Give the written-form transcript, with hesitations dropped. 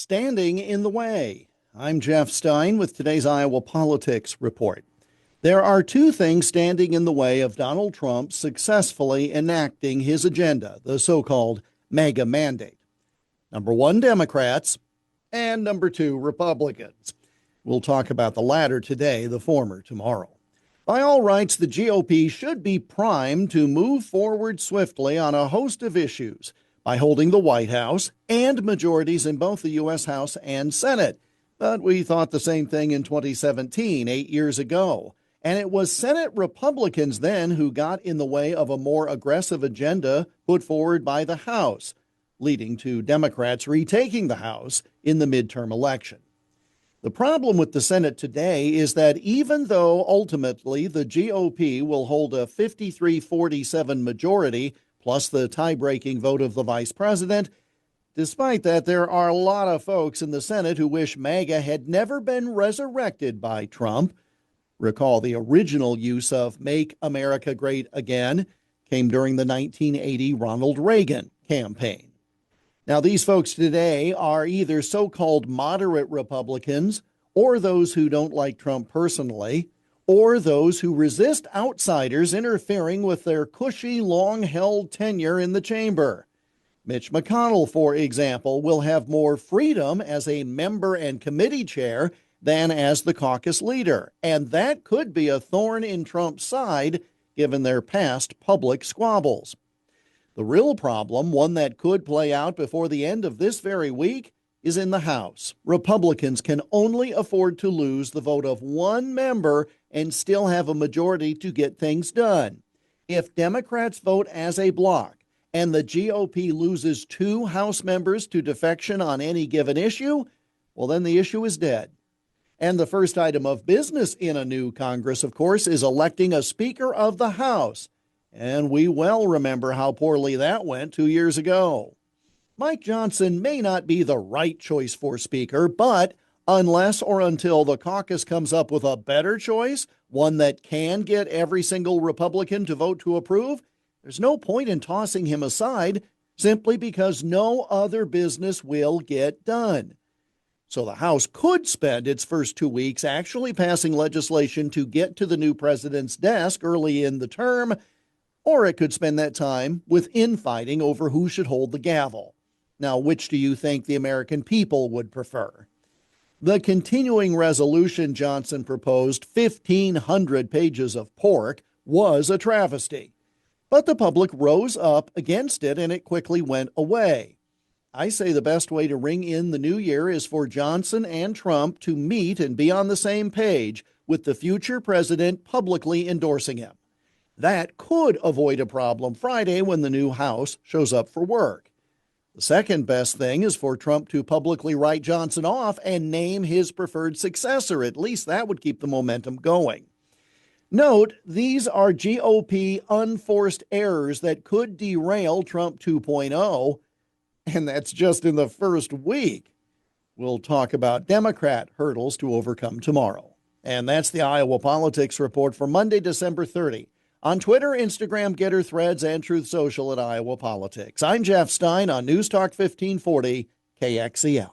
standing in the way. I'm Jeff Stein with today's Iowa Politics Report. There are two things standing in the way of Donald Trump successfully enacting his agenda, the so-called MAGA mandate. Number one, Democrats, and number two, Republicans. We'll talk about the latter today, the former tomorrow. By all rights, the GOP should be primed to move forward swiftly on a host of issues by holding the White House and majorities in both the U.S. House and Senate. But we thought the same thing in 2017, 8 years ago. And it was Senate Republicans then who got in the way of a more aggressive agenda put forward by the House, leading to Democrats retaking the House in the midterm election. The problem with the Senate today is that even though ultimately the GOP will hold a 53-47 majority, plus the tie-breaking vote of the vice president, despite that, there are a lot of folks in the Senate who wish MAGA had never been resurrected by Trump. Recall the original use of Make America Great Again came during the 1980 Ronald Reagan campaign. Now, these folks today are either so-called moderate Republicans or those who don't like Trump personally, or those who resist outsiders interfering with their cushy, long-held tenure in the chamber. Mitch McConnell, for example, will have more freedom as a member and committee chair than as the caucus leader, and that could be a thorn in Trump's side given their past public squabbles. The real problem, one that could play out before the end of this very week, is in the House. Republicans can only afford to lose the vote of one member and still have a majority to get things done. If Democrats vote as a bloc and the GOP loses two House members to defection on any given issue, well, then the issue is dead. And the first item of business in a new Congress, of course, is electing a Speaker of the House. And we well remember how poorly that went 2 years ago. Mike Johnson may not be the right choice for Speaker, but unless or until the caucus comes up with a better choice, one that can get every single Republican to vote to approve, there's no point in tossing him aside simply because no other business will get done. So the House could spend its first 2 weeks actually passing legislation to get to the new president's desk early in the term, or it could spend that time with infighting over who should hold the gavel. Now, which do you think the American people would prefer? The continuing resolution Johnson proposed, 1,500 pages of pork, was a travesty. But the public rose up against it and it quickly went away. I say the best way to ring in the new year is for Johnson and Trump to meet and be on the same page with the future president publicly endorsing him. That could avoid a problem Friday when the new House shows up for work. The second best thing is for Trump to publicly write Johnson off and name his preferred successor. At least that would keep the momentum going. Note, these are GOP unforced errors that could derail Trump 2.0, and that's just in the first week. We'll talk about Democrat hurdles to overcome tomorrow. And that's the Iowa Politics Report for Monday, December 30. On Twitter, Instagram, Getter, Threads, and Truth Social at Iowa Politics. I'm Jeff Stein on News Talk 1540 KXEL.